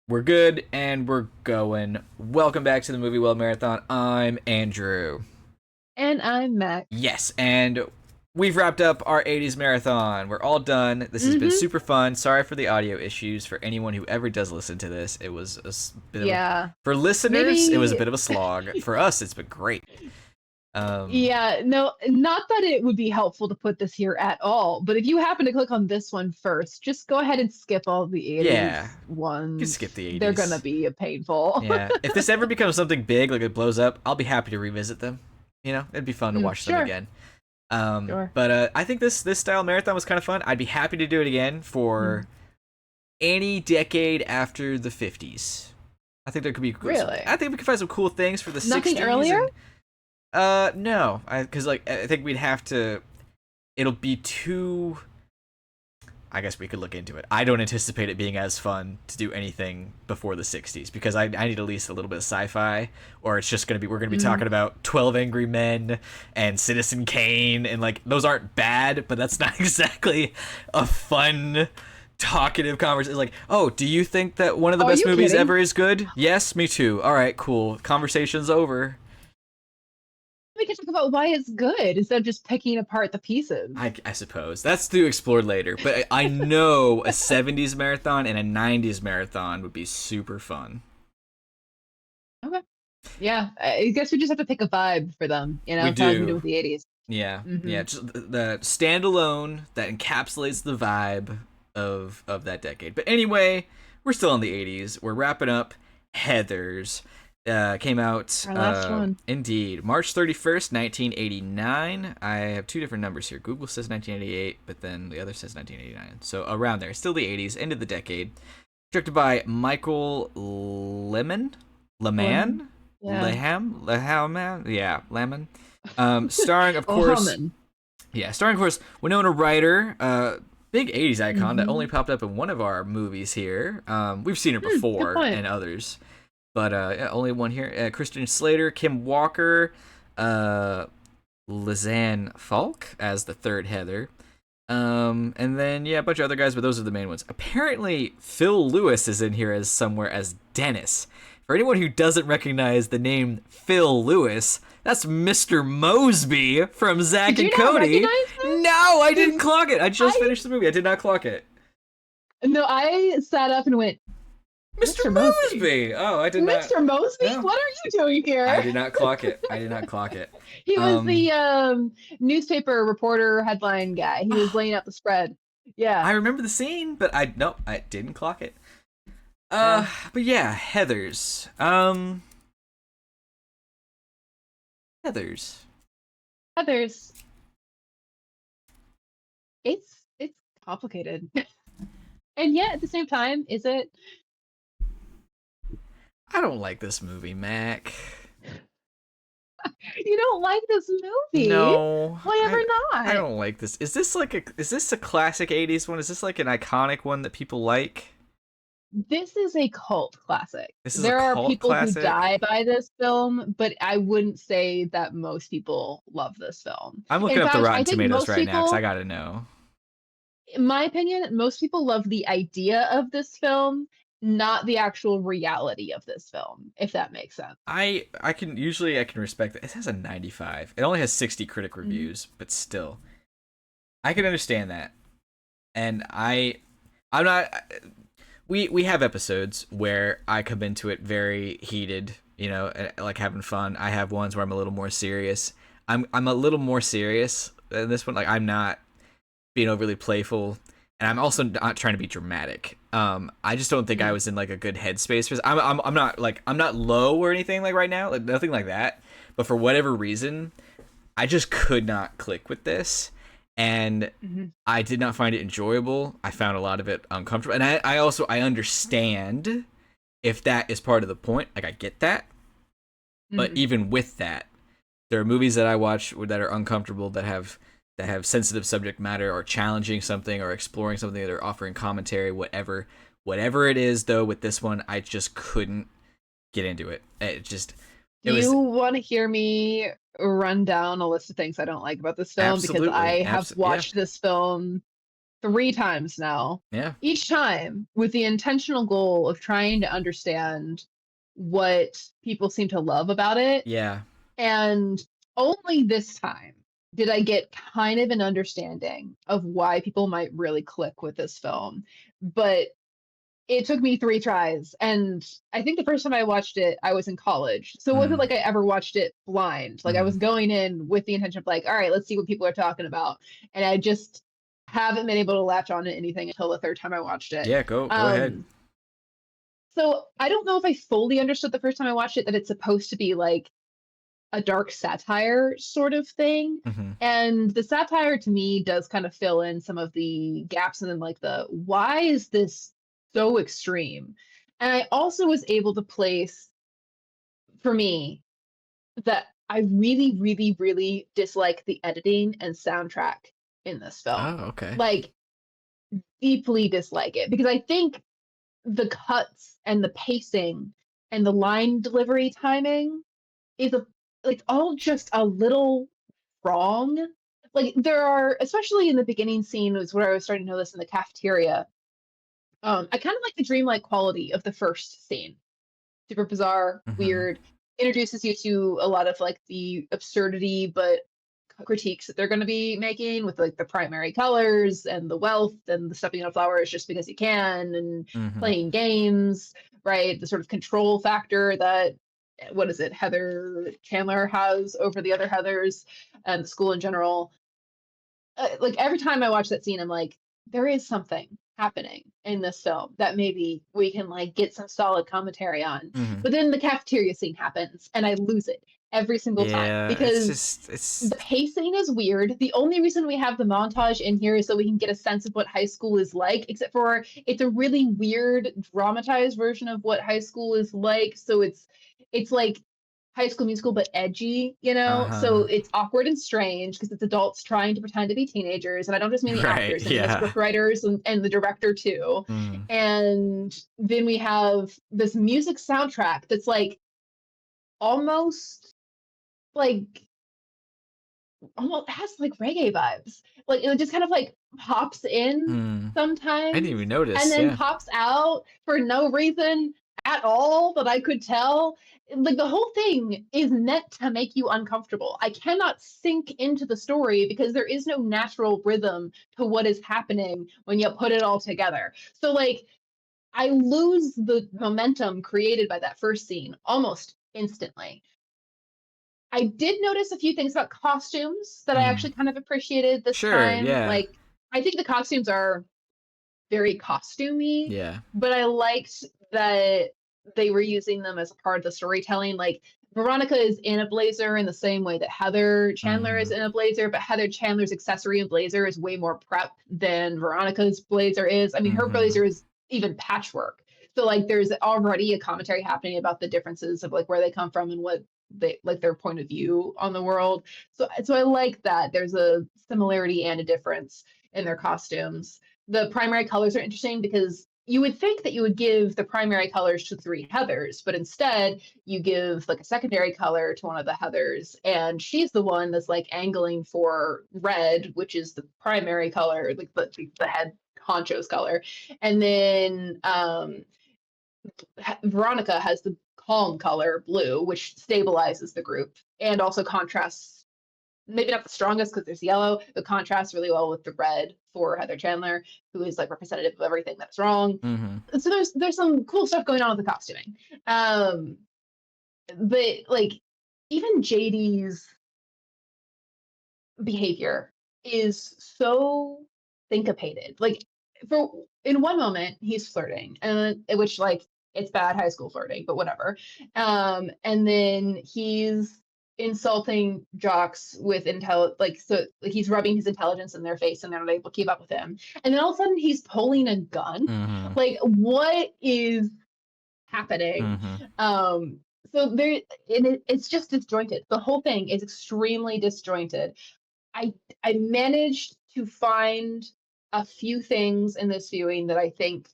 We're good and we're going. Welcome back to the Movie Well Marathon. I'm Andrew. And I'm Mac. Yes, and we've wrapped up our 80s marathon. We're all done. This has been Mm-hmm. super fun. Sorry for the audio issues for anyone who ever does listen to this. It was bit of a. Yeah. For listeners, it was a Maybe, bit of a slog. For us, it's been great. Um, yeah, no, not that it would be helpful to put this here at all, but if you happen to click on this one first, just go ahead and skip all the yeah, 80s you can skip ones. the They're gonna 80s. be painful. Yeah, if this ever becomes something big, like it blows up, I'll be happy to revisit them. It'd be fun to watch them Sure, again. sure. But I think this style marathon was kind of fun. I'd be happy to do it again for Mhm. any decade after the 50s. I think there could be. Really? I think we could find some cool things for the Nothing 60s earlier? and no, because I think we'd have to. It'll be too. I guess we could look into it. I don't anticipate it being as fun to do anything before the 60s because I need at least a little bit of sci-fi, or it's just we're gonna be Mm. talking about 12 Angry Men and Citizen Kane, and like those aren't bad, but that's not exactly a fun talkative conversation. It's like, oh, do you think that one of the Oh, are best you movies kidding? ever is good? Yes, me too. All right, cool. Conversation's over. We can talk about why it's good instead of just picking apart the pieces. I suppose that's to explore later, but I know a 70s marathon and a 90s marathon would be super fun. Okay. Yeah, I guess we just have to pick a vibe for them, We kind of like we did do. with the 80s. Yeah, Mm-hmm. yeah. Just the standalone that encapsulates the vibe of that decade. But anyway, we're still in the 80s. We're wrapping up. Heather's came out Our last one. indeed March 31st, 1989. I have two different numbers here. Google says 1988, but then the other says 1989. So around there, still the 80s, end of the decade. Directed by Michael Lemon. Leman, Yeah. Leham, yeah, Lemon. Starring, of course, Ohaman. yeah, starring, of course, Winona Ryder, big 80s icon that only Mm-hmm. popped up in one of our movies here. We've seen her Good before point. and others, but yeah, only one here. Christian Slater, Kim Walker, uh, Lizanne Falk as the third Heather. And then, yeah, a bunch of other guys, but those are the main ones. Apparently, Phil Lewis is in here as somewhere as Dennis. For anyone who doesn't recognize the name Phil Lewis, that's Mr. Mosby from Zack Did and you not Cody. recognize him? No, I didn't Because clock it. I just I finished the movie. I did not clock it. no, I sat up and went, Mr. Mr. Mosby. Mosby. Oh, I did not. Mr. Mosby? No, What are you doing I here? did not clock it. I did not clock it. He was Um, the newspaper reporter headline guy. He was laying out the spread. Yeah. I remember the scene, but I didn't clock it. Yeah. But yeah, Heather's. Heather's. Others. It's complicated. And yet at the same time, is it I don't like this movie, Mac. you don't like this movie? No, Why ever I not? don't like this. Is this a classic 80s one? Is this like an iconic one that people like? This is a cult classic. This is a There are cult people who classic. die by this film, but I wouldn't say that most people love this film. I'm looking In up the fact, I Rotten think Tomatoes most right now because I people, gotta know. in my opinion, most people love the idea of this film, not the actual reality of this film, if that makes sense. I can respect that. It has a 95. It only has 60 critic Mhm. reviews, but still, I can understand that. And I'm not. We have episodes where I come into it very heated, like having fun. I have ones where I'm a little more serious. I'm a little more serious than this one. Like I'm not being overly playful, and I'm also not trying to be dramatic. I just don't think I Mm. was in like a good headspace for this. I'm not like I'm not low or anything like right now, like nothing like that. But for whatever reason, I just could not click with this, and Mhm. I did not find it enjoyable. I found a lot of it uncomfortable, and I also I understand if that is part of the point. Like I get that, but Mhm. even with that, there are movies that I watch that are uncomfortable that have sensitive subject matter or challenging something or exploring something that are offering commentary, whatever it is. Though with this one, I just couldn't get into it. Do It you was want to hear me run down a list of things I don't like about this film? Because absolutely I have yeah. watched this film 3 times now. Yeah. Each time with the intentional goal of trying to understand what people seem to love about it. Yeah. And only this time did I get kind of an understanding of why people might really click with this film. But it took me 3 tries, and I think the first time I watched it, I was in college. So it wasn't Mm. like I ever watched it blind. Like I Mm. was going in with the intention of like, all right, let's see what people are talking about. And I just haven't been able to latch on to anything until the third time I watched it. Yeah, go ahead. Um, so I don't know if I fully understood the first time I watched it that it's supposed to be like a dark satire sort of thing. Hmm. And the satire to me does kind of fill in some of the gaps and then like the why is this so extreme? And I also was able to place for me that I really, really, really dislike the editing and soundtrack in this film. Oh, okay. Like deeply dislike it because I think the cuts and the pacing and the line delivery timing is a like all just a little wrong. Like there are, especially in the beginning scene was where I was starting to notice in the cafeteria. I kind of like the dreamlike quality of the first scene. Super bizarre, Hmm. weird, introduces you to a lot of like the absurdity, but critiques that they're going to be making with like the primary colors and the wealth and the stepping on flowers just because you can and Hmm. playing games, right? The sort of control factor that what is it, Heather Chandler has over the other Heathers and the school in general. Like every time I watch that scene, I'm like, there is something happening in this film that maybe we can like get some solid commentary on. Hmm. But then the cafeteria scene happens and I lose it every single time Yeah, it's because just the pacing is weird. The only reason we have the montage in here is so we can get a sense of what high school is like, except for it's a really weird dramatized version of what high school is like. So it's like High School Musical but edgy, you know? So uh-huh. it's awkward and strange because it's adults trying to pretend to be teenagers. And I don't just mean the Right, actors, I mean the yeah. scriptwriters and the director too. Mm. And then we have this music soundtrack that's like almost like almost has like reggae vibes. Like it just kind of like pops in Mm. I didn't sometimes even and notice, then yeah. pops out for no reason at all that I could tell. Like the whole thing is meant to make you uncomfortable. I cannot sink into the story because there is no natural rhythm to what is happening when you put it all together. So like I lose the momentum created by that first scene almost instantly. I did notice a few things about costumes that I Mm. actually kind of appreciated this Sure, time. yeah. Like, I think the costumes are very costumey, Yeah. but I liked that they were using them as a part of the storytelling. Like, Veronica is in a blazer in the same way that Heather Chandler is Mhm. in a blazer, but Heather Chandler's accessory and blazer is way more prep than Veronica's blazer is. I mean, her Mhm. blazer is even patchwork. So like there's already a commentary happening about the differences of like where they come from and what they like their point of view on the world. So I like that there's a similarity and a difference in their costumes. The primary colors are interesting because you would think that you would give the primary colors to 3 Heathers, but instead you give like a secondary color to one of the Heathers, and she's the one that's like angling for red, which is the primary color, like the head honcho's color. And then Veronica has the calm color blue, which stabilizes the group and also contrasts, maybe not the strongest because there's yellow, but contrasts really well with the red for Heather Chandler, who is like representative of everything that's wrong. Mhm. So there's some cool stuff going on with the costuming. Um, but like even JD's behavior is so syncopated. Like for in one moment he's flirting, and which like it's bad high school flirting, but whatever. And then he's insulting jocks with intel like so like he's rubbing his intelligence in their face and they're not able to keep up with him. And then all of a sudden he's pulling a gun. Mhm. Like what is happening? Mhm. Um so it's just disjointed. The whole thing is extremely disjointed. I I managed to find a few things in this viewing that I think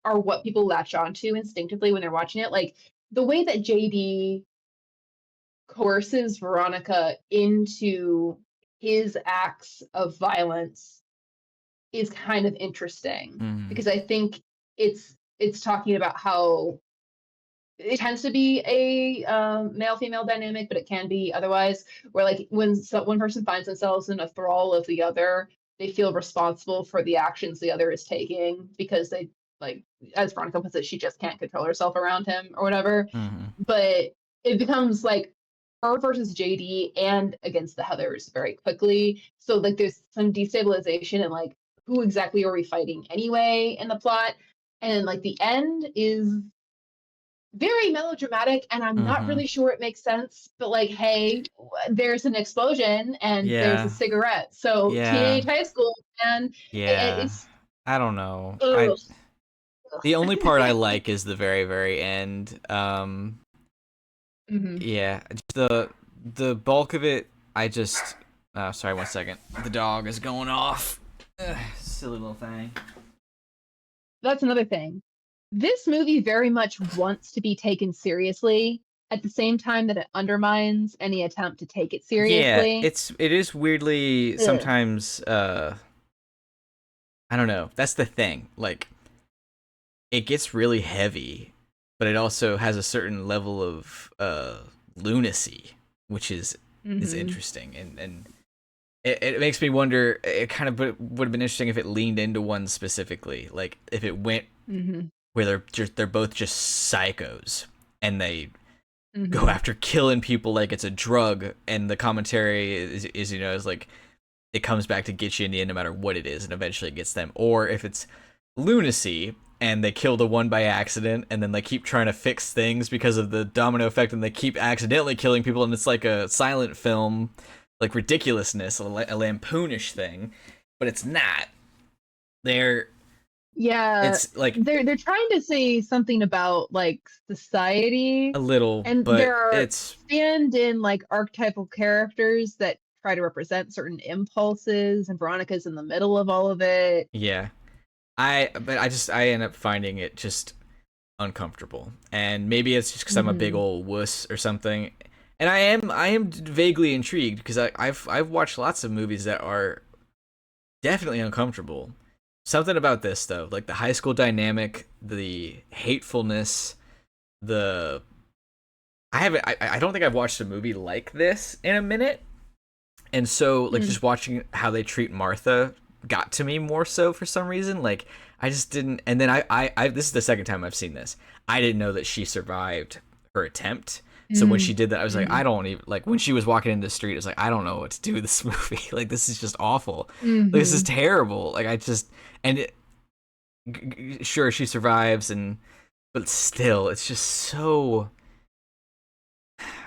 are what people latch onto instinctively when they're watching it. Like the way that JD coerces Veronica into his acts of violence is kind of interesting Mm-hmm. because I think it's talking about how it tends to be a male female dynamic, but it can be otherwise. Where like when one person finds themselves in a thrall of the other, they feel responsible for the actions the other is taking because they like, as Veronica puts it, she just can't control herself around him or whatever. Mm-hmm. But it becomes like her versus JD and against the Heathers very quickly. So like there's some destabilization and like who exactly are we fighting anyway in the plot. And like the end is very melodramatic and I'm not Mm-hmm. really sure it makes sense, but like, hey, there's an explosion and there's a Yeah. cigarette. So Yeah. teenage high school and Yeah. it's I don't know. ugh, The only part I ugh. like is the very, very end. Mhm. Yeah, just the bulk of it, I just. Sorry, 1 second. The dog is going off. Ugh, silly little thing. That's another thing. This movie very much wants to be taken seriously at the same time that it undermines any attempt to take it Yeah, seriously. it is weirdly Ugh. sometimes. I don't know. That's the thing. Like, it gets really heavy, but it also has a certain level of lunacy, which is Mhm. interesting, and it makes me wonder. It kind of would have been interesting if it leaned into one specifically, like if it went Mhm. where they're both just psychos and they go Mhm. after killing people like it's a drug, and the commentary is is like it comes back to get you in the end no matter what it is, and eventually it gets them. Or if it's lunacy and they kill the one by accident and then they keep trying to fix things because of the domino effect and they keep accidentally killing people, and it's like a silent film, like ridiculousness, a lampoonish thing, but it's not. They're Yeah, it's like they're trying to say something about like a society, little, and but there are it's stand-in like archetypal characters that try to represent certain impulses, and Veronica's in the middle of all of it. yeah. I end up finding it just uncomfortable, and maybe it's just because I'm a big Hmm. old wuss or something. And I am vaguely intrigued because I've watched lots of movies that are definitely uncomfortable. Something about this though, like the high school dynamic, the hatefulness, the I don't think I've watched a movie like this in a minute. And so like Mm. just watching how they treat Martha got to me more so for some reason. Like I just didn't, and then I this is the second time I've seen this. I didn't know that she survived her attempt. So when she Mm. did that, I was like, I Mm. don't even like when she was walking into the street. I was like, I don't know what to do with this movie. Like this is just awful. Like, this is Hmm. terrible. Like I just and it, sure she survives, and but still, it's just so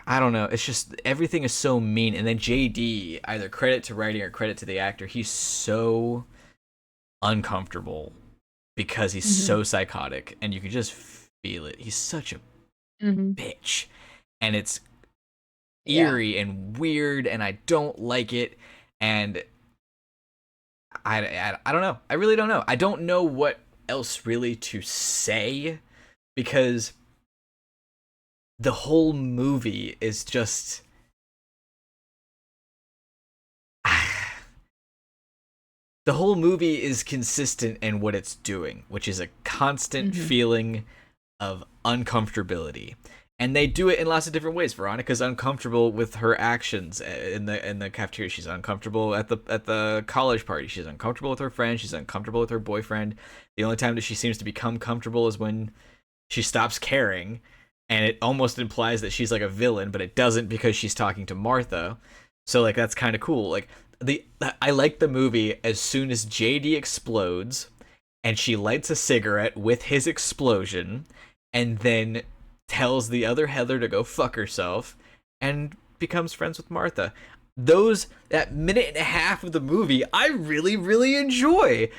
I don't know. It's just everything is so mean. And then JD, either credit to writing or credit to the actor, he's so uncomfortable because he's Hmm. so psychotic, and you can just feel it. He's such a Hmm. bitch, and it's Yeah. eerie and weird, and I don't like it. And I don't know. I really don't know. I don't know what else really to say because the whole movie is just the whole movie is consistent in what it's doing, which is a constant Hmm. feeling of uncomfortability. And they do it in lots of different ways. Veronica's uncomfortable with her actions in the cafeteria. She's uncomfortable at the college party. She's uncomfortable with her friends. She's uncomfortable with her boyfriend. The only time that she seems to become comfortable is when she stops caring, and it almost implies that she's like a villain, but it doesn't because she's talking to Martha. So like that's kind of cool. Like the I like the movie as soon as JD explodes and she lights a cigarette with his explosion and then tells the other Heather to go fuck herself and becomes friends with Martha. That minute and a half of the movie I really really enjoy. No,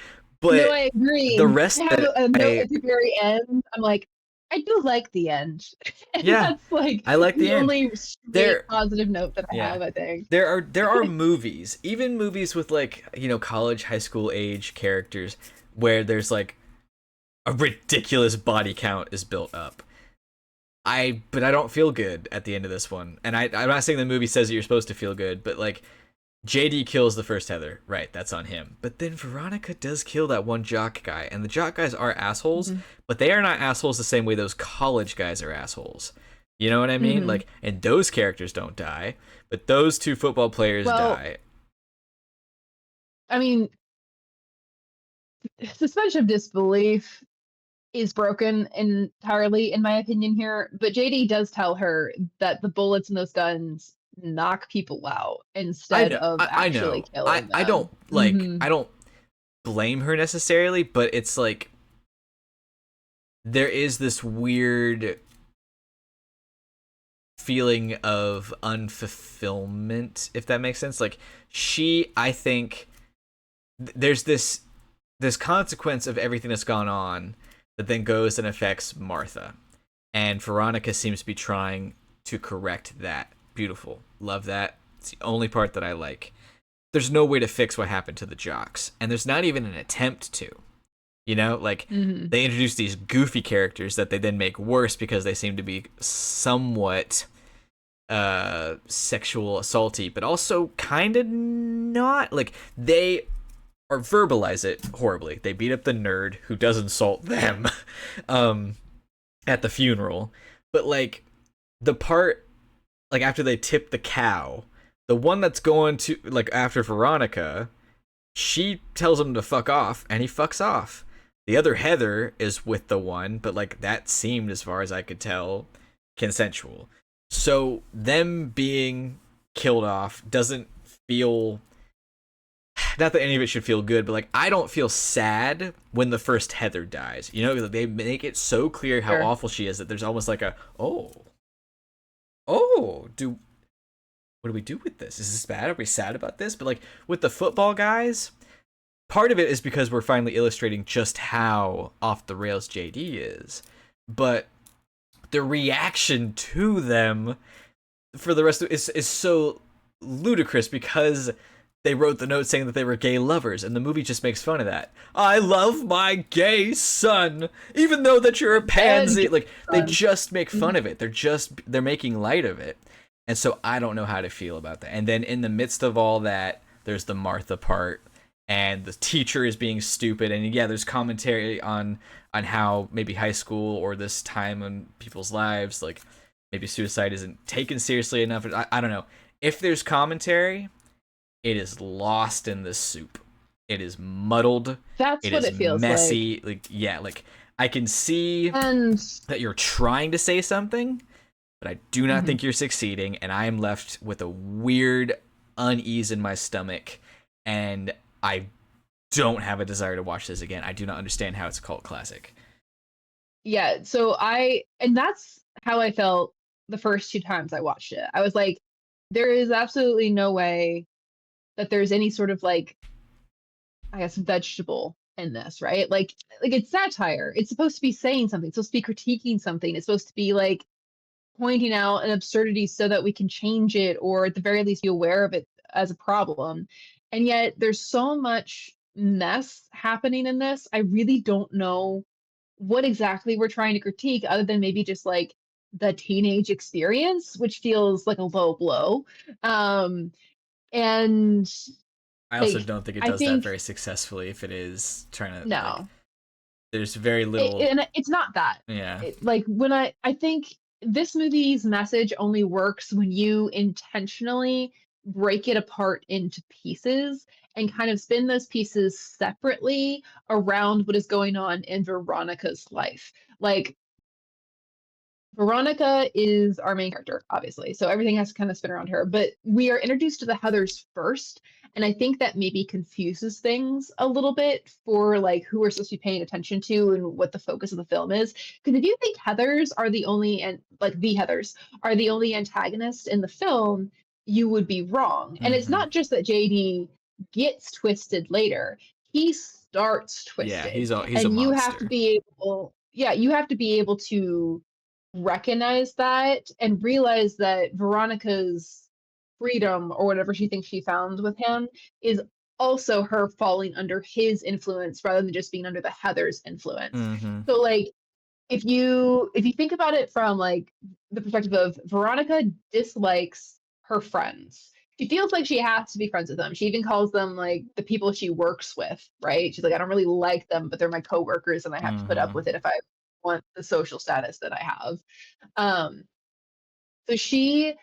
But I the agree. I rest have that a note I at the very end. I'm like, I do like the end. And yeah, that's like I like the the end. only straight There positive note that I yeah. have, I think. There are movies, even movies with like, college, high school age characters where there's like a ridiculous body count is built up. But I don't feel good at the end of this one. And I'm not saying the movie says that you're supposed to feel good, but like JD kills the first Heather, right? That's on him. But then Veronica does kill that one jock guy, and the jock guys are assholes, Mm-hmm. but they are not assholes the same way those college guys are assholes. You know what I mean? Mm-hmm. Like, and those characters don't die, but those two football players Well, die. I mean, suspension of disbelief is broken entirely, in my opinion, here. But JD does tell her that the bullets in those guns knock people out I instead know, of I actually know. I killing I don't them. like. Mm-hmm. I don't blame her necessarily, but it's like there is this weird feeling of unfulfillment, if that makes sense. Like I think there's this consequence of everything that's gone on that then goes and affects Martha, and Veronica seems to be trying to correct that. Beautiful, love that. It's the only part that I like. There's no way to fix what happened to the jocks, and there's not even an attempt to. You know, like Mm-hmm. they introduce these goofy characters that they then make worse because they seem to be somewhat sexual assaulty, but also kind of not. Like they or verbalize it horribly. They beat up the nerd who does insult them um at the funeral. But like the part like after they tip the cow, the one that's going to like after Veronica, she tells him to fuck off and he fucks off. The other Heather is with the one, but like that seemed, as far as I could tell, consensual. So them being killed off doesn't feel, not that any of it should feel good, but like I don't feel sad when the first Heather dies. You know, they make it so clear how Sure. awful she is that there's almost like a oh, do what do we do with this? Is this bad? Are we sad about this? But like with the football guys, part of it is because we're finally illustrating just how off the rails JD is. But the reaction to them for the rest of it is so ludicrous because they wrote the note saying that they were gay lovers, and the movie just makes fun of that. I love my gay son, even though that you're a And pansy. Like they fun. just make fun Mhm. of it. They're making light of it, and so I don't know how to feel about that. And then in the midst of all that, there's the Martha part, and the teacher is being stupid. And yeah, there's commentary on how maybe high school or this time in people's lives, like maybe suicide isn't taken seriously enough. I don't know. If there's commentary, it is lost in the soup. It is muddled. That's It what is it feels like. messy. Like yeah, like I can see And that you're trying to say something, but I do not mhm. think you're succeeding, and I am left with a weird unease in my stomach, and I don't have a desire to watch this again. I do not understand how it's a cult classic. Yeah, and that's how I felt the first two times I watched it. I was like, there is absolutely no way that there's any sort of like, I guess, vegetable in this, right? Like it's satire. It's supposed to be saying something. It's supposed to be critiquing something. It's supposed to be like pointing out an absurdity so that we can change it or at the very least be aware of it as a problem. And yet there's so much mess happening in this. I really don't know what exactly we're trying to critique other than maybe just like the teenage experience, which feels like a low blow. Um, and I also like, don't think it I does that think very successfully if it is trying to like no, there's very little and it's not that. yeah. Like when I think this movie's message only works when you intentionally break it apart into pieces and kind of spin those pieces separately around what is going on in Veronica's life. Like Veronica is our main character, obviously. So everything has to kind of spin around her. But we are introduced to the Heathers first. And I think that maybe confuses things a little bit for like who we're supposed to be paying attention to and what the focus of the film is. Because if you think Heathers are the only and like the Heathers are the only antagonists in the film, you would be wrong. And it's Mm-hmm. not just that JD gets twisted later. He starts Yeah, twisted. he's a And you have to monster. be able, yeah, you have to be able to recognize that and realize that Veronica's freedom or whatever she thinks she found with him is also her falling under his influence rather than just being under the Heather's influence. Mm-hmm. So like if you think about it from like the perspective of Veronica dislikes her friends. she feels like she has to be friends with them. She even calls them like the people she works with, right? She's like, I don't really like them, but they're my coworkers and I have to put up Mm-hmm. with it if I want the social status that I have. Um, so she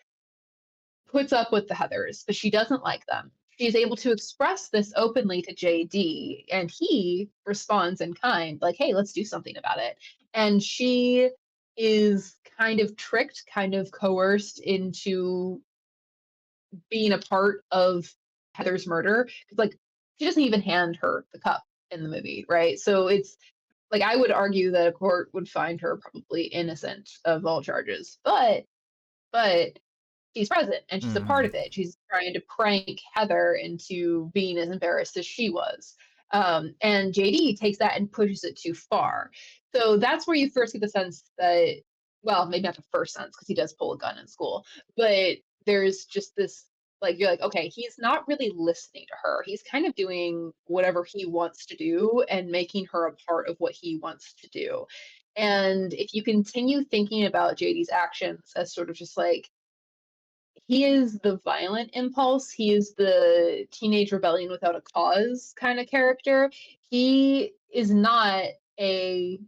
puts up with the Heathers, but she doesn't like them. She's able to express this openly to JD, and he responds in kind, like, hey, let's do something about it. And she is kind of tricked, kind of coerced into being a part of Heather's murder. Because, like, she doesn't even hand her the cup in the movie, right? So it's like, I would argue that a court would find her probably innocent of all charges. But she's present and she's a part Mm-hmm. of it. She's trying to prank Heather into being as embarrassed as she was. And JD takes that and pushes it too far. So that's where you first get the sense that, well, maybe not the first sense because he does pull a gun in school, but there's just this, like, you're like, okay, he's not really listening to her. He's kind of doing whatever he wants to do and making her a part of what he wants to do. And if you continue thinking about JD's actions as sort of just like, he is the violent impulse. He is the teenage rebellion without a cause kind of character. He is not a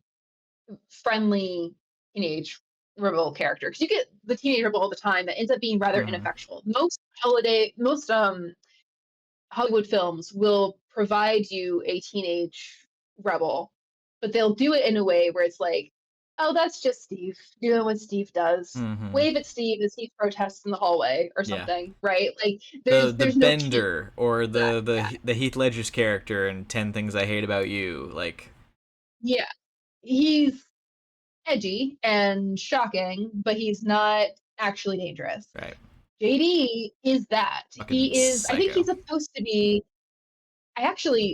friendly teenage rebel character because you get the teenage rebel all the time that ends up being rather Mm-hmm. ineffectual. Most Hollywood films will provide you a teenage rebel, but they'll do it in a way where it's like, oh, that's just Steve doing what Steve does. Mm-hmm. Wave at Steve as he protests in the hallway or Yeah. something, right? Like The there's no key to Bender or that. the Heath Ledger's character in 10 Things I Hate About You, like, Yeah. He's edgy and shocking, but he's not actually dangerous. right, JD is that. fucking He is, I think he's psycho. supposed to be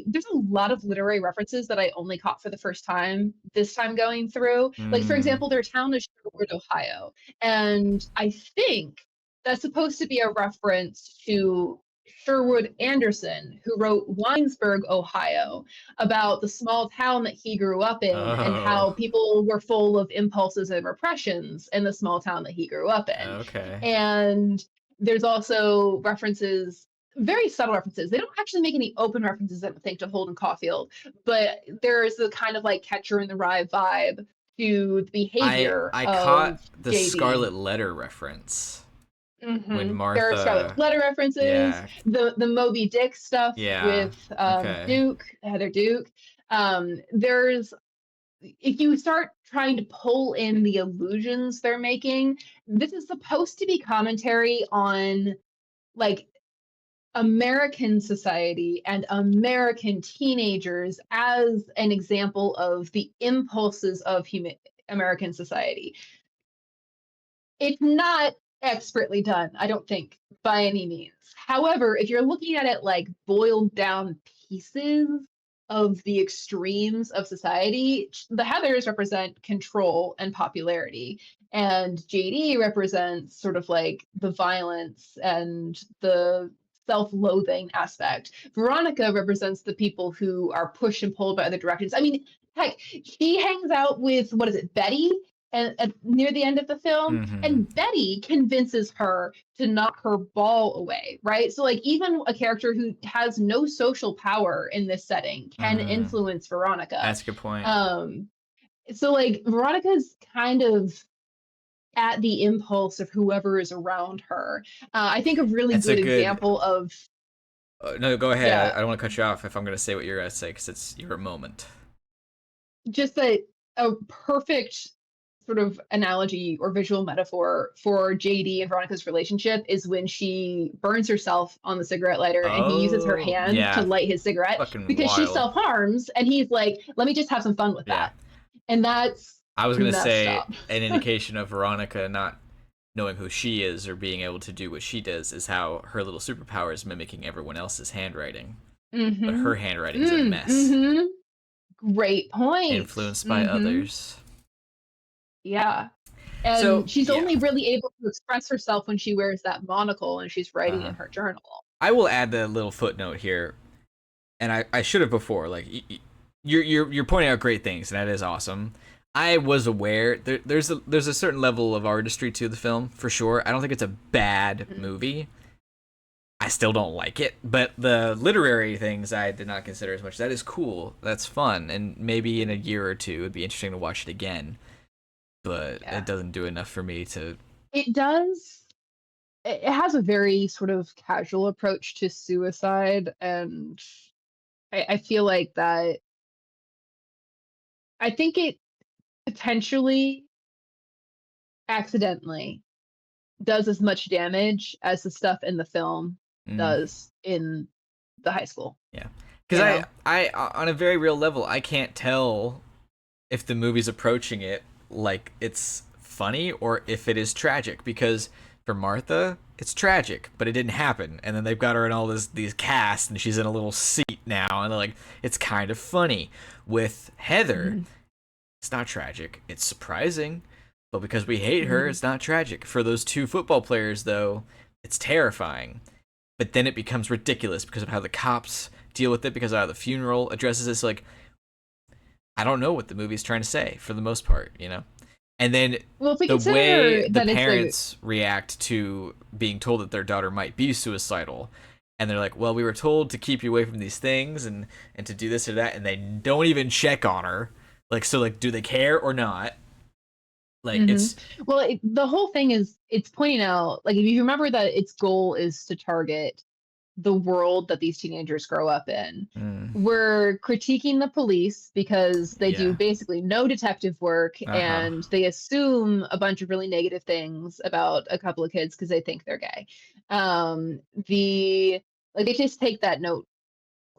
there's a lot of literary references that I only caught for the first time this time going through. Like, for Mm. example, their town is Sherwood, Ohio. And I think that's supposed to be a reference to Sherwood Anderson, who wrote Winesburg, Ohio, about the small town that he grew up in and Oh, how people were full of impulses and repressions in the small town that he grew up in. okay. And there's also references, very subtle references. They don't actually make any open references, I don't think, to Holden Caulfield, but there's a kind of like Catcher in the Rye vibe to the behavior I of caught the JD. Scarlet Letter reference when There are Scarlet Martha. Letter references, Yeah, the Moby Dick stuff yeah. with Okay. Duke, Heather Duke. There's If you start trying to pull in the illusions they're making, this is supposed to be commentary on like American society and American teenagers as an example of the impulses of American society. It's not expertly done, I don't think, by any means. However, if you're looking at it like boiled down pieces of the extremes of society, the Heathers represent control and popularity, and JD represents sort of like the violence and the self-loathing aspect. Veronica represents the people who are pushed and pulled by other directions. I mean, heck, she hangs out with, what is it, Betty, and near the end of the film, Mm-hmm. and Betty convinces her to knock her ball away, right? So like, even a character who has no social power in this setting can Mm-hmm. influence Veronica. That's a good point. Um, so like, Veronica's kind of at the impulse of whoever is around her. I think a really That's a good good. example of, No, go ahead. yeah, I don't want to cut you off if I'm going to say what you're going to say because it's your moment. just a perfect sort of analogy or visual metaphor for JD and Veronica's relationship is when she burns herself on the cigarette lighter and he uses her Oh, hand to yeah. light his cigarette Fucking because she wild. self harms, and he's like, let me just have some fun with Yeah. that. And that's I was going to messed say up. an indication of Veronica not knowing who she is or being able to do what she does is how her little superpower is mimicking everyone else's handwriting. But Mm-hmm. her handwriting's a mess, Mm-hmm. Great point. influenced by Mm-hmm. others. Yeah. So, And she's yeah. only really able to express herself when she wears that monocle and she's writing Uh-huh. in her journal. I will add the little footnote here, and I should have before. Like, you're pointing out great things, and that is awesome. I was aware there's a certain level of artistry to the film for sure. I don't think it's a bad movie. I still don't like it, but the literary things I did not consider as much. That is cool. That's fun, and maybe in a year or two it'd be interesting to watch it again. But it Yeah. doesn't do enough for me to. It does. It has a very sort of casual approach to suicide, and I feel like that. I think it potentially accidentally does as much damage as the stuff in the film Mm, does in the high school, yeah, because you know? I, on a very real level, I can't tell if the movie's approaching it like it's funny or if it is tragic. Because for Martha, it's tragic, but it didn't happen. And then they've got her in all these casts, and she's in a little seat now, and they're like, it's kind of funny. With Heather, Mhm, it's not tragic. It's surprising, but because we hate her, mhm, it's not tragic. For those two football players, though, it's terrifying. But then it becomes ridiculous because of how the cops deal with it, because of how the funeral addresses this. Like, I don't know what the movie's trying to say for the most part, you know? And then well, if we the way consider the that it's a parents react to being told that their daughter might be suicidal, and they're like, well, we were told to keep you away from these things, and to do this or that, and they don't even check on her. Like, so, like, do they care or not? Like, mhm. it's. Well, the whole thing is it's pointing out, like, if you remember that its goal is to target the world that these teenagers grow up in. Mm, We're critiquing the police because they do yeah. basically no detective work Uh-huh. and they assume a bunch of really negative things about a couple of kids because they think they're gay. The like they just take that note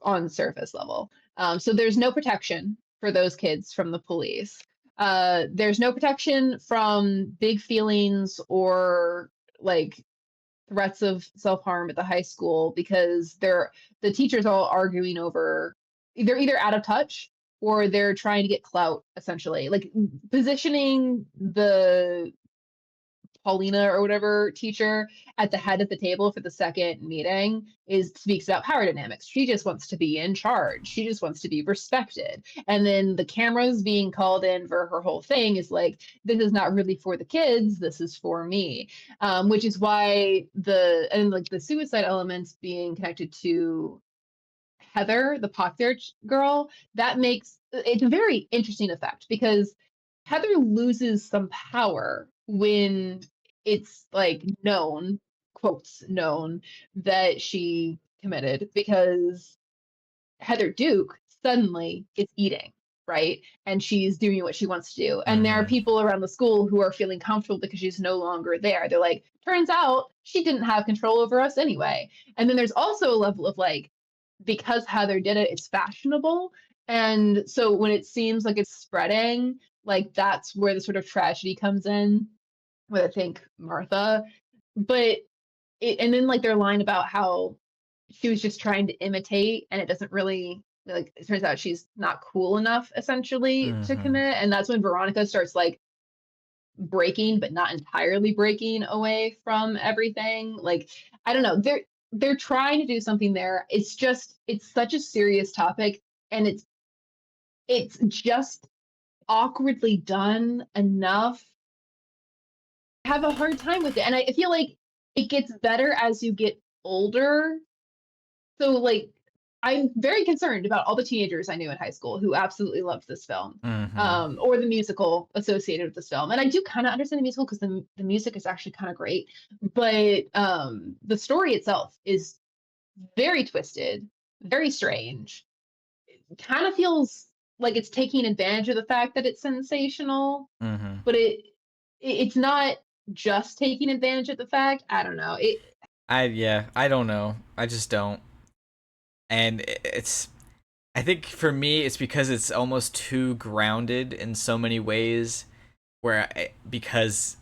on surface level. So there's no protection for those kids from the police. There's no protection from big feelings or like threats of self-harm at the high school because the teachers all arguing over they're either out of touch or they're trying to get clout essentially like positioning the Paulina or whatever teacher at the head of the table for the second meeting is speaks about power dynamics. She just wants to be in charge. She just wants to be respected. And then the cameras being called in for her whole thing is like, this is not really for the kids. This is for me. Which is why the suicide elements being connected to Heather, the Pockthert girl, that makes it's a very interesting effect because Heather loses some power when it's like known, quotes known, that she committed because Heather Duke suddenly is eating, right? And she's doing what she wants to do. And there are Mm-hmm. people around the school who are feeling comfortable because she's no longer there. They're like, turns out she didn't have control over us anyway. And then there's also a level of like, because Heather did it, it's fashionable. And so when it seems like it's spreading, like that's where the sort of tragedy comes in with I think Martha. But and then like their line about how she was just trying to imitate and it doesn't really like it turns out she's not cool enough essentially to Mm-hmm. commit. And that's when Veronica starts like breaking, but not entirely breaking away from everything. Like, I don't know. They're trying to do something there. It's just it's such a serious topic and it's just awkwardly done enough. I have a hard time with it. And I feel like it gets better as you get older. So like I'm very concerned about all the teenagers I knew in high school who absolutely loved this film, Mm-hmm. or the musical associated with this film. And I do kind of understand the musical because the music is actually kind of great, but the story itself is very twisted, very strange. Kind of feels like it's taking advantage of the fact that it's sensational, Mm-hmm. but it's not just taking advantage of the fact. I don't know. I don't know. I just don't. And it's. I think for me, it's because it's almost too grounded in so many ways. Because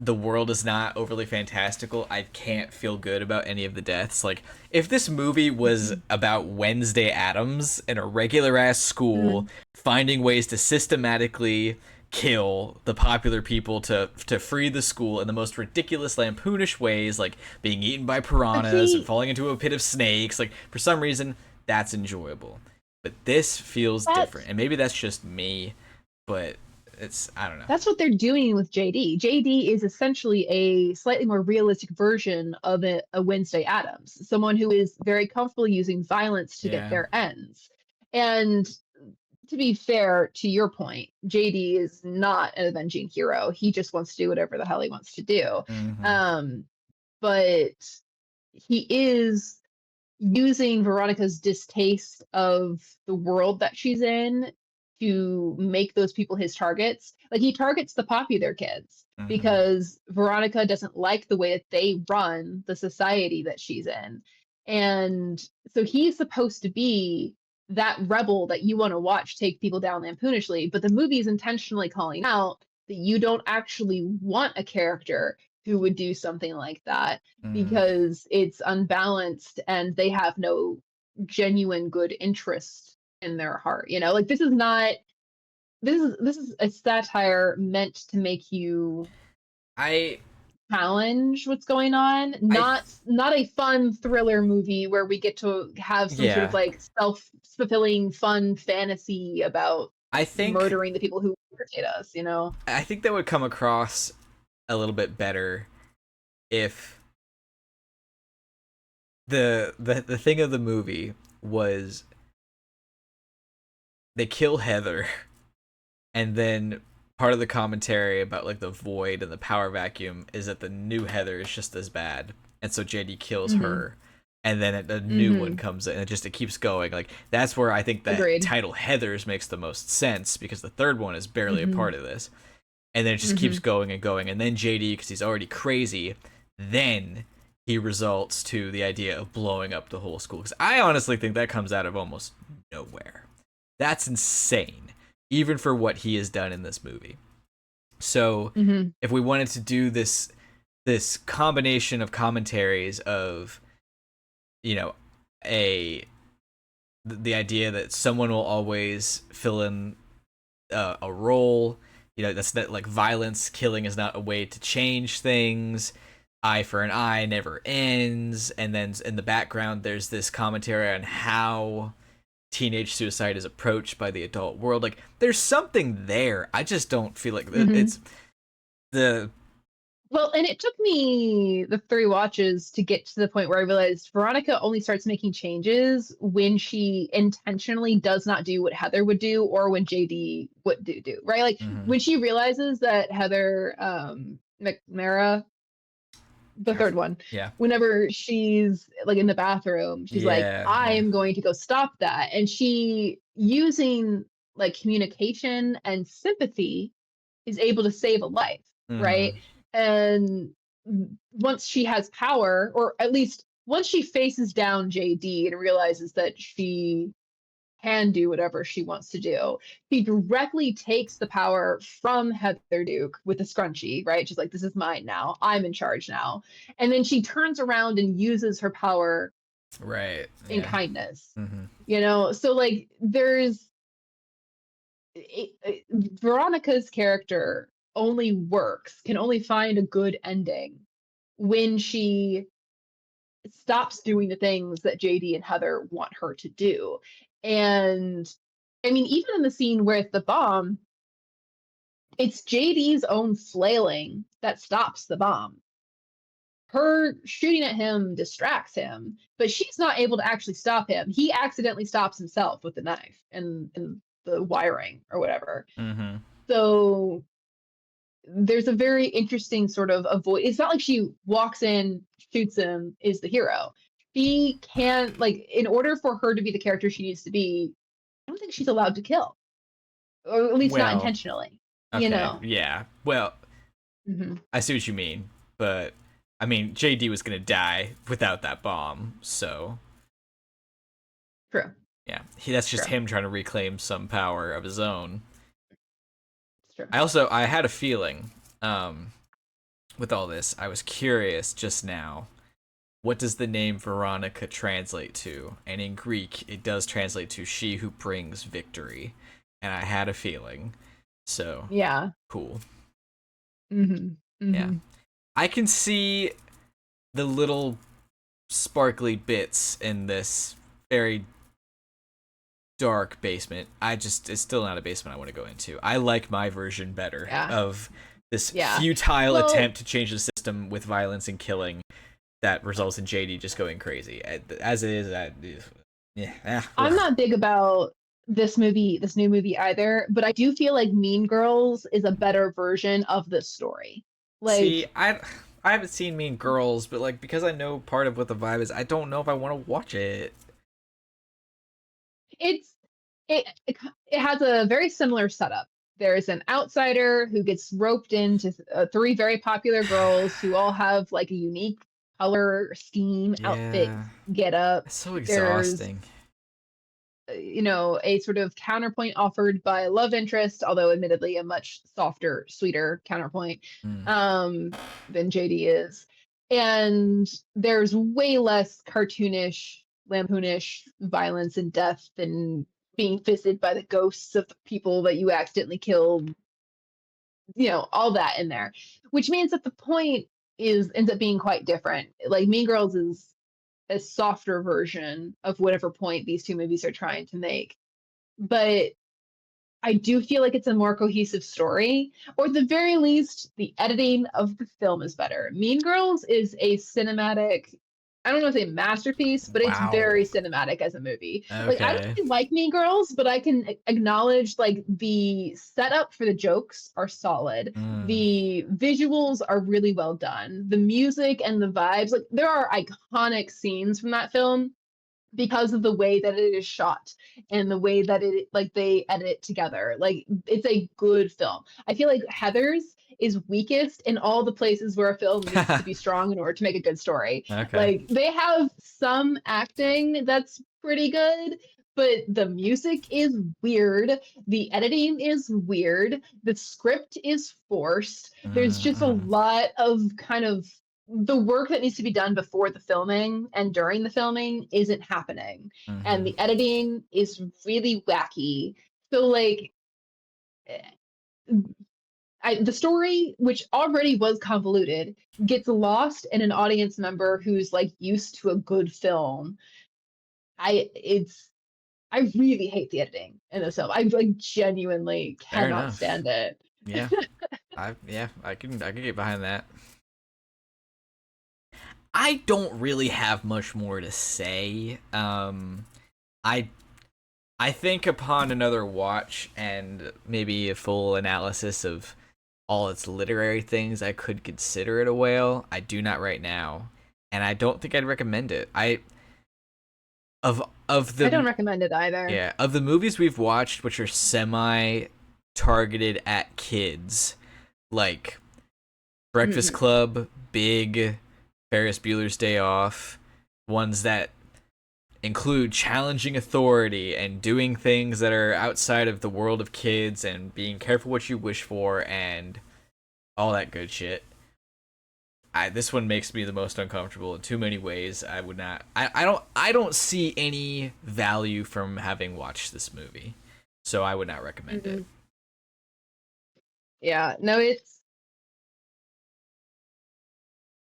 the world is not overly fantastical, I can't feel good about any of the deaths. Like, if this movie was about Wednesday Addams in a regular ass school Mhm. finding ways to systematically kill the popular people to free the school in the most ridiculous lampoonish ways, like being eaten by But piranhas and see, falling into a pit of snakes, like for some reason that's enjoyable. But this feels different. that's And maybe that's just me, but it's I don't know. That's what they're doing with JD. JD is essentially a slightly more realistic version of a Wednesday Addams, someone who is very comfortable using violence to get Yeah. their ends. And to be fair to your point, JD is not an avenging hero. He just wants to do whatever the hell he wants to do. Hmm. Um, but he is using Veronica's distaste of the world that she's in to make those people his targets. Like he targets the popular kids Hmm. because Veronica doesn't like the way that they run the society that she's in. And so he's supposed to be that rebel that you want to watch take people down lampoonishly, but the movie is intentionally calling out that you don't actually want a character who would do something like that Hmm. because it's unbalanced and they have no genuine good interest in their heart. You know, like this is not this is a satire meant to make you I challenge what's going on, I not a fun thriller movie where we get to have some sort of yeah. like self-fulfilling fun fantasy about I think murdering the people who irritate us, you know. I think that would come across a little bit better if the thing of the movie was they kill Heather, and then part of the commentary about like the void and the power vacuum is that the new Heather is just as bad, and so JD kills Mhm. her, and then a new one Mhm. comes in, and it keeps going. Like that's where I think that Agreed. title Heathers makes the most sense because the third one is barely a part Mhm. of this, and then it just keeps Mhm. going and going, and then JD, because he's already crazy, then he results to the idea of blowing up the whole school. Because I honestly think that comes out of almost nowhere. That's insane, even for what he has done in this movie. So, Mhm. if we wanted to do this combination of commentaries of, you know, a the idea that someone will always fill in a role, that's that like violence, killing is not a way to change things. Eye for an eye never ends, and then in the background there's this commentary on how teenage suicide is approached by the adult world. Like there's something there. I just don't feel like Mhm. it's the Well, and it took me the 3 watches to get to the point where I realized Veronica only starts making changes when she intentionally does not do what Heather would do or when JD would do, right? Like mhm. when she realizes that Heather McNamara, the third one, Yeah, whenever she's like in the bathroom, she's like, yeah, I yeah. am going to go stop that. And she using like communication and sympathy is able to save a life, right? Hmm. And once she has power, or at least once she faces down JD and realizes that she can do whatever she wants to do, she directly takes the power from Heather Duke with the scrunchie, right? She's like, this is mine now. I'm in charge now. And then she turns around and uses her power Right. in Yeah. kindness, Hmm. you know? So, like, there's Veronica's character only works, can only find a good ending when she stops doing the things that JD and Heather want her to do. And I mean, even in the scene with the bomb, it's JD's own flailing that stops the bomb. Her shooting at him distracts him, but she's not able to actually stop him. He accidentally stops himself with the knife and the wiring or whatever. Hmm. So there's a very interesting sort of avoid. It's not like she walks in, shoots him, is the hero. She can like in order for her to be the character she needs to be, I don't think she's allowed to kill, or at least not Well, intentionally. You okay, know. yeah. Well, Hmm. I see what you mean, but I mean, JD was gonna die without that bomb, so True. yeah, that's just True. him trying to reclaim some power of his own. It's true. I had a feeling, um, with all this, I was curious just now. What does the name Veronica translate to? And in Greek, it does translate to "she who brings victory," and I had a feeling. So Yeah. cool. Hmm. Yeah, Hmm. I can see the little sparkly bits in this very dark basement. It's still not a basement I want to go into. I like my version better Yeah. of this Yeah. futile Well, attempt to change the system with violence and killing that results in JD just going crazy. As it is, I'm not big about this new movie either, but I do feel like Mean Girls is a better version of this story. See, Like I haven't seen Mean Girls, but like because I know part of what the vibe is, I don't know if I want to watch it. it's it has a very similar setup. There's an outsider who gets roped into three very popular girls who all have like a unique color scheme, outfit, Yeah, get up. it's so There's exhausting. a sort of counterpoint offered by a love interest, although admittedly a much softer, sweeter counterpoint Mm. um, than JD is. And there's way less cartoonish, lampoonish violence and death than being visited by the ghosts of people that you accidentally killed, all that in there, which means that the point is ends up being quite different. Like Mean Girls is a softer version of whatever point these two movies are trying to make. But I do feel like it's a more cohesive story, or at the very least, the editing of the film is better. Mean Girls is a cinematic, I don't want to say masterpiece, but it's Wow. very cinematic as a movie. Like, I don't Okay. really like Mean Girls, but I can acknowledge like the setup for the jokes are solid. Mm. The visuals are really well done. The music and the vibes, like, there are iconic scenes from that film because of the way that it is shot and the way that it like they edit it together. Like it's a good film. I feel like Heather's is weakest in all the places where a film needs to be strong in order to make a good story. Okay. Like they have some acting that's pretty good, but the music is weird, the editing is weird, the script is forced. There's just a Mm-hmm. lot of kind of the work that needs to be done before the filming and during the filming isn't happening. And Mm-hmm. the editing is really wacky. So like the story, which already was convoluted, gets lost in an audience member who's like used to a good film. I really hate the editing in this film. I like genuinely Fair cannot enough. stand it. Yeah. I can get behind that. I don't really have much more to say. I I think upon another watch and maybe a full analysis of all its literary things, I could consider it a whale. I do not right now, and I don't think I'd recommend it. I of I don't the recommend it either. Yeah, of the movies we've watched which are semi targeted at kids, like Breakfast Mm-mm. Club, Big, Ferris Bueller's Day Off, ones that include challenging authority and doing things that are outside of the world of kids and being careful what you wish for and all that good shit. This one makes me the most uncomfortable in too many ways. I would not. I don't see any value from having watched this movie, so I would not recommend it. Mm-mm. Yeah, no,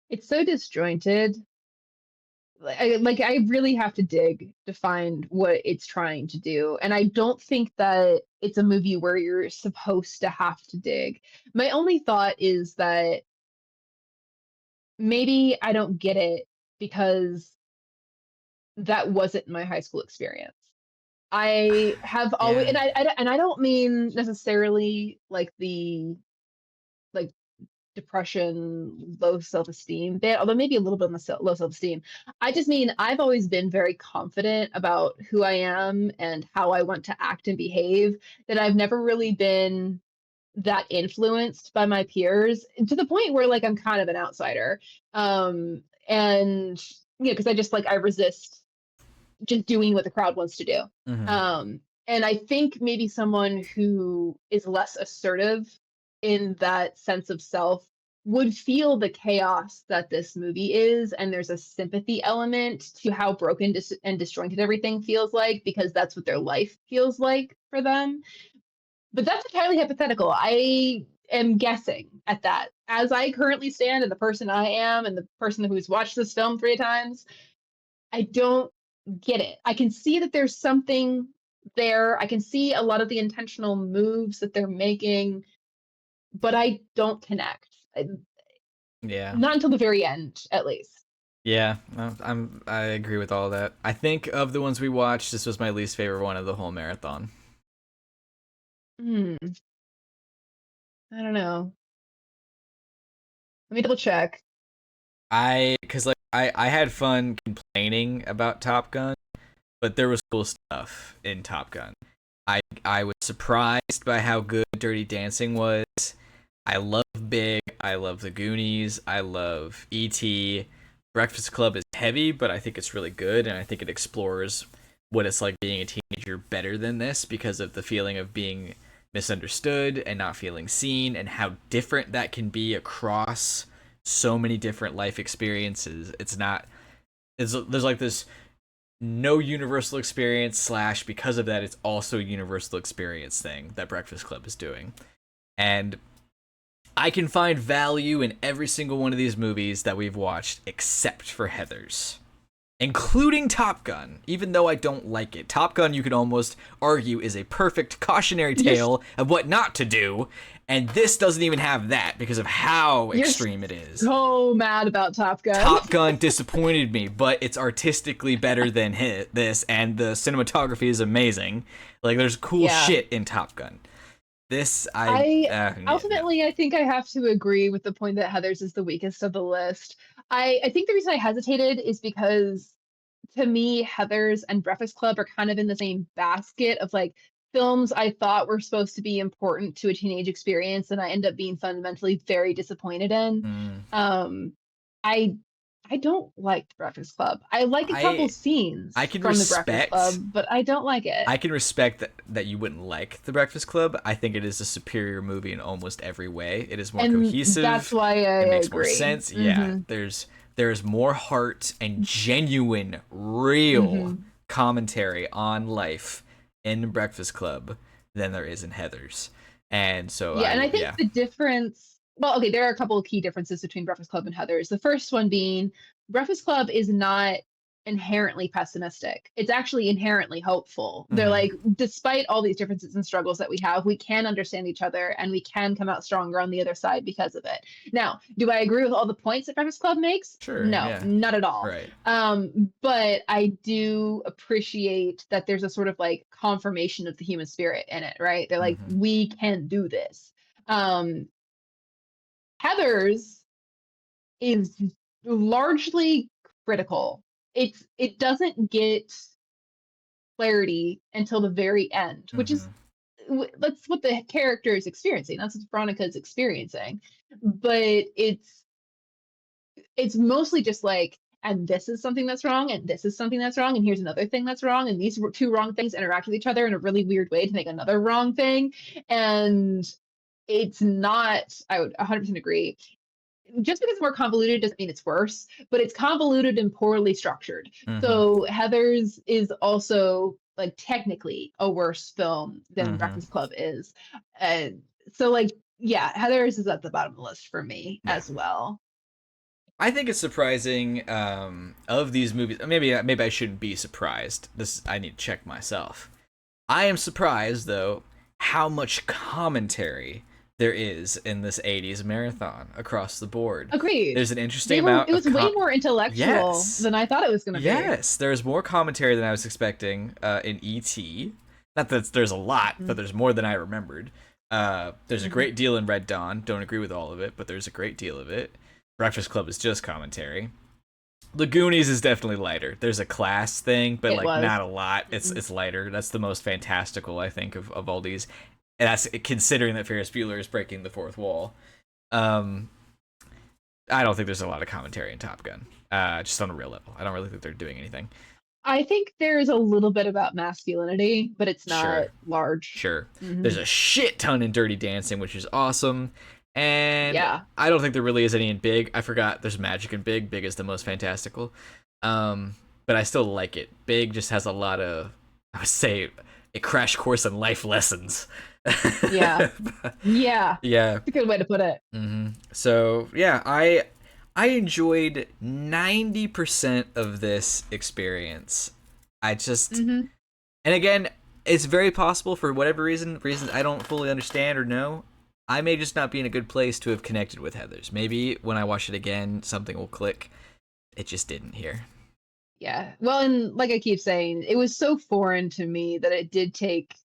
it's so disjointed. I really have to dig to find what it's trying to do, and I don't think that it's a movie where you're supposed to have to dig. My only thought is that maybe I don't get it because that wasn't my high school experience. I have always, Yeah. and I don't mean necessarily like the like depression, low self-esteem bit, although maybe a little bit on the low self-esteem. I just mean I've always been very confident about who I am and how I want to act and behave, that I've never really been that influenced by my peers to the point where like I'm kind of an outsider. And because I just like I resist just doing what the crowd wants to do. Mm-hmm. And I think maybe someone who is less assertive in that sense of self would feel the chaos that this movie is. And there's a sympathy element to how broken and disjointed everything feels like, because that's what their life feels like for them. But that's entirely hypothetical. I am guessing at that. As I currently stand, and the person I am, and the person who's watched this film 3 times, I don't get it. I can see that there's something there. I can see a lot of the intentional moves that they're making, but I don't connect. Yeah. Not until the very end, at least. Yeah, I agree with all that. I think of the ones we watched, this was my least favorite one of the whole marathon. Hmm. I don't know. Let me double check. Cause like I had fun complaining about Top Gun, but there was cool stuff in Top Gun. I was surprised by how good Dirty Dancing was. I love Big. I love The Goonies. I love E.T. Breakfast Club is heavy, but I think it's really good, and I think it explores what it's like being a teenager better than this because of the feeling of being misunderstood and not feeling seen, and how different that can be across so many different life experiences. There's like this no universal experience slash because of that it's also a universal experience thing that Breakfast Club is doing. And I can find value in every single one of these movies that we've watched except for Heathers, including Top Gun. Even though I don't like it, Top Gun, you could almost argue, is a perfect cautionary tale of what not to do, and this doesn't even have that because of how You're extreme it is. so mad about Top Gun. Top Gun disappointed me, but it's artistically better than this, and the cinematography is amazing. Like, there's cool Yeah. shit in Top Gun. This, no. Ultimately, I think I have to agree with the point that Heather's is the weakest of the list. I think the reason I hesitated is because to me, Heathers and Breakfast Club are kind of in the same basket of like films I thought were supposed to be important to a teenage experience, and I end up being fundamentally very disappointed in. Mm. Um, I I don't like the Breakfast Club. I like a couple I scenes can from the Breakfast Club, respect but I don't like it. I can respect that you wouldn't like The Breakfast Club. I think it is a superior movie in almost every way. It is more And that's cohesive. why I It makes more agree. sense. Yeah, Hmm. there's more heart and genuine, real Hmm. commentary on life in Breakfast Club than there is in Heather's. And so Yeah, and I think yeah. the difference, well, okay, there are a couple of key differences between Breakfast Club and Heather's. The first one being Breakfast Club is not inherently pessimistic. It's actually inherently hopeful. They're Mm-hmm. like, despite all these differences and struggles that we have, we can understand each other and we can come out stronger on the other side because of it. Now, do I agree with all the points that Breakfast Club makes? Sure. No, Yeah. not at all. Right. But I do appreciate that there's a sort of like confirmation of the human spirit in it, right? They're like, Mm-hmm. we can do this. um, Heather's is largely critical. It doesn't get clarity until the very end, which is Mm-hmm. that's what the character is experiencing. That's what Veronica is experiencing. But it's mostly just like, and this is something that's wrong, and this is something that's wrong, and here's another thing that's wrong, and these two wrong things interact with each other in a really weird way to make another wrong thing. And it's not, I would 100% agree, just because it's more convoluted doesn't mean it's worse, but it's convoluted and poorly structured. Mm-hmm. So Heather's is also like technically a worse film than Mm-hmm. Breakfast Club is. And so like, yeah, Heather's is at the bottom of the list for me Yeah. as well. I think it's surprising of these movies. Maybe I shouldn't be surprised. This I need to check myself. I am surprised though how much commentary there is in this 80s marathon across the board. Agreed. There's an interesting amount It of was way more intellectual yes. than I thought it was going to be. Yes, there's more commentary than I was expecting in E.T. Not that there's a lot, Mm-hmm. but there's more than I remembered. There's a Mm-hmm. great deal in Red Dawn. Don't agree with all of it, but there's a great deal of it. Breakfast Club is just commentary. The Goonies is definitely lighter. There's a class thing, but It like not was. a lot. Mm-hmm. It's lighter. That's the most fantastical I think of all these. And that's considering that Ferris Bueller is breaking the fourth wall. Um, I don't think there's a lot of commentary in Top Gun. Just on a real level. I don't really think they're doing anything. I think there's a little bit about masculinity, but it's not Sure, large. sure. Mm-hmm. There's a shit ton in Dirty Dancing, which is awesome. And Yeah. I don't think there really is any in Big. I forgot there's magic in Big. Big is the most fantastical. But I still like it. Big just has a lot of, I would say, a crash course in life lessons. Yeah. Yeah. Yeah. It's a good way to put it. So yeah, I enjoyed 90% of this experience. I just Mm-hmm. and again, It's very possible for whatever reasons I don't fully understand or know. I may just not be in a good place to have connected with Heathers. Maybe when I watch it again, something will click. It just didn't here. Yeah. Well, and like I keep saying, it was so foreign to me that it did take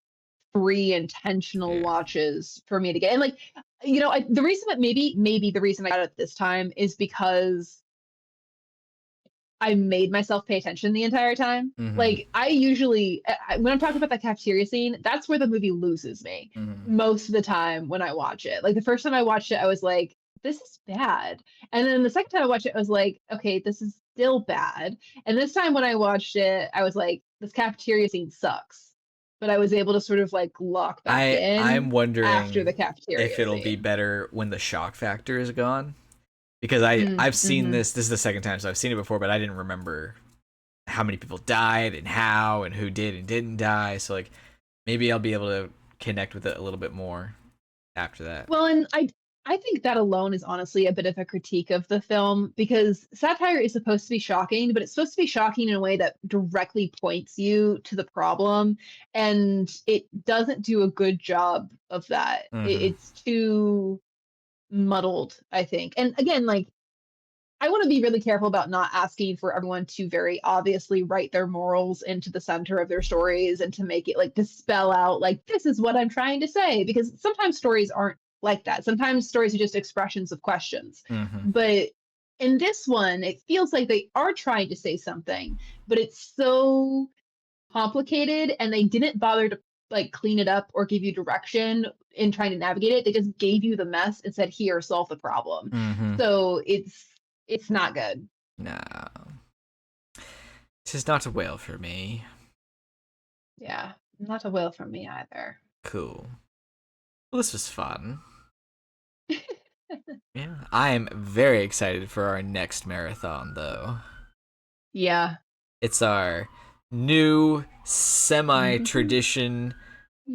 3 intentional Yeah. watches for me to get. And like, the reason that maybe the reason I got it this time is because I made myself pay attention the entire time. Mm-hmm. Like I usually, when I'm talking about that cafeteria scene, that's where the movie loses me Mm-hmm. most of the time when I watch it. Like the first time I watched it, I was like, this is bad. And then the second time I watched it, I was like, okay, this is still bad. And this time when I watched it, I was like, this cafeteria scene sucks. But I was able to sort of like lock back I'm in after the wondering if cafeteria it'll be scene. better when the shock factor is gone. Because I've seen Mm-hmm. this. This is the second time, so I've seen it before, but I didn't remember how many people died and how and who did and didn't die. So like maybe I'll be able to connect with it a little bit more after that. Well, and I think that alone is honestly a bit of a critique of the film because satire is supposed to be shocking, but it's supposed to be shocking in a way that directly points you to the problem, and it doesn't do a good job of that. Mm-hmm. It's too muddled, I think. And again, like I want to be really careful about not asking for everyone to very obviously write their morals into the center of their stories and to make it like to spell out like this is what I'm trying to say because sometimes stories aren't like that. Sometimes stories are just expressions of questions. Mm-hmm. But in this one, it feels like they are trying to say something, but it's so complicated and they didn't bother to like clean it up or give you direction in trying to navigate it. They just gave you the mess and said, here, solve the problem. Mm-hmm. So it's not good. No, this is not a whale for me. Yeah, not a will from me either. Cool. Well, this was fun. Yeah, I am very excited for our next marathon, though. Yeah. It's our new Mhm. semi-tradition,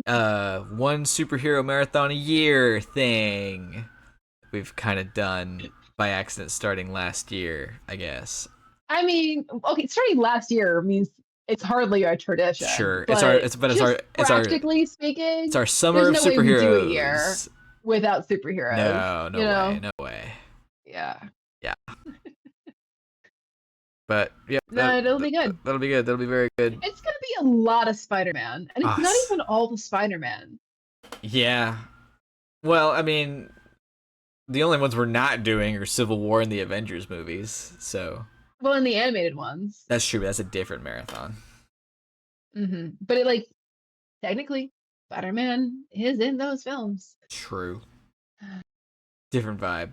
one superhero marathon a year thing. We've kind of done by accident starting last year, I guess. I mean, okay, starting last year means it's hardly a tradition, Sure, but it's just practically it's speaking, our summer there's of no way we do a year superheroes. without superheroes, No, you no way, know? no way. Yeah. Yeah, but yeah, No, it'll be good. that'll be good. That'll be very good. It's gonna be a lot of Spider-Man, and it's not Us. even all the Spider-Man. Yeah. Well, I mean, the only ones we're not doing are Civil War and the Avengers movies, so Well, in the animated ones. that's true. But that's a different marathon. But it like technically Spider-Man is in those films. True. Different vibe.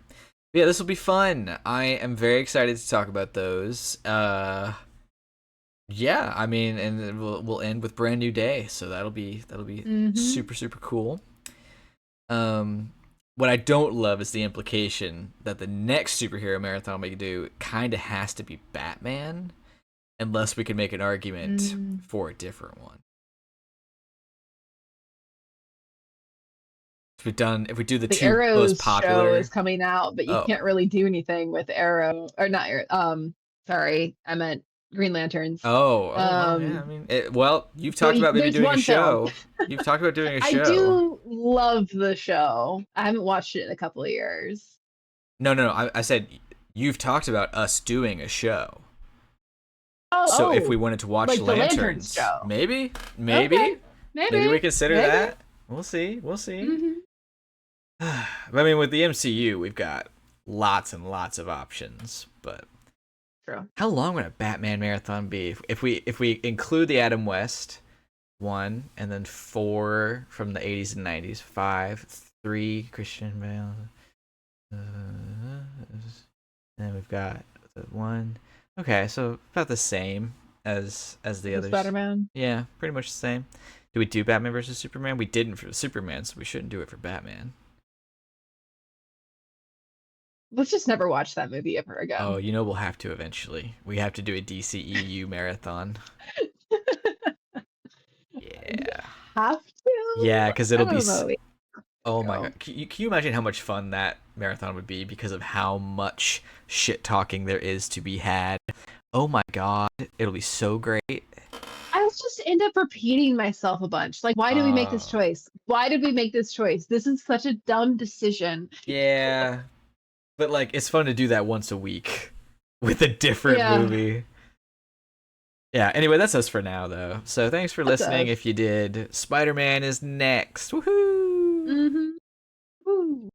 Yeah, this will be fun. I am very excited to talk about those. Yeah, I mean, and then we'll end with Brand New Day, so that'll be Hmm. super super cool. Um, what I don't love is the implication that the next superhero marathon we do kind of has to be Batman, unless we can make an argument Mm. for a different one. If we do the The two most Arrows show is popular. coming out, but you Oh, can't really do anything with Arrow or not. Sorry, I meant Green Lanterns. well, yeah. I mean, well, you've Well, talked about maybe there's doing a one film. show. You've talked about doing a I show. do love the show. I haven't watched it in a couple of years. No, no, no. I said you've talked about us doing a show. Oh, So if we oh, wanted to watch like the Lanterns Lanterns, show. maybe, Okay, maybe, maybe we maybe, consider maybe. that. We'll see. We'll see. Hmm. I mean, with the MCU, we've got lots and lots of options. But True. how long would a Batman marathon be if we include the Adam West one and then four from the 80s and 90s, five, three Christian Bale, then we've got the one. Okay, so about the same as the The others. Spider-Man. Yeah, pretty much the same. Do we do Batman versus Superman? We didn't for Superman, so we shouldn't do it for Batman. Let's just never watch that movie ever Oh, again. we'll have to eventually. We have to do a DCEU marathon. Yeah. Have Yeah, to? because I it'll be. don't know. Oh my Go. god. Can you imagine how much fun that marathon would be because of how much shit talking there is to be had? Oh my god. It'll be so great. I always just end up repeating myself a bunch. Like, why did we make this Uh, choice? Why did we make this choice? This is such a dumb decision. yeah, but like it's fun to do that once a week with a different Yeah, movie. Yeah, anyway, that's us for now though. So thanks for that's listening. us. If you did, Spider-Man is next. Woohoo! Mm-hmm. Ooh.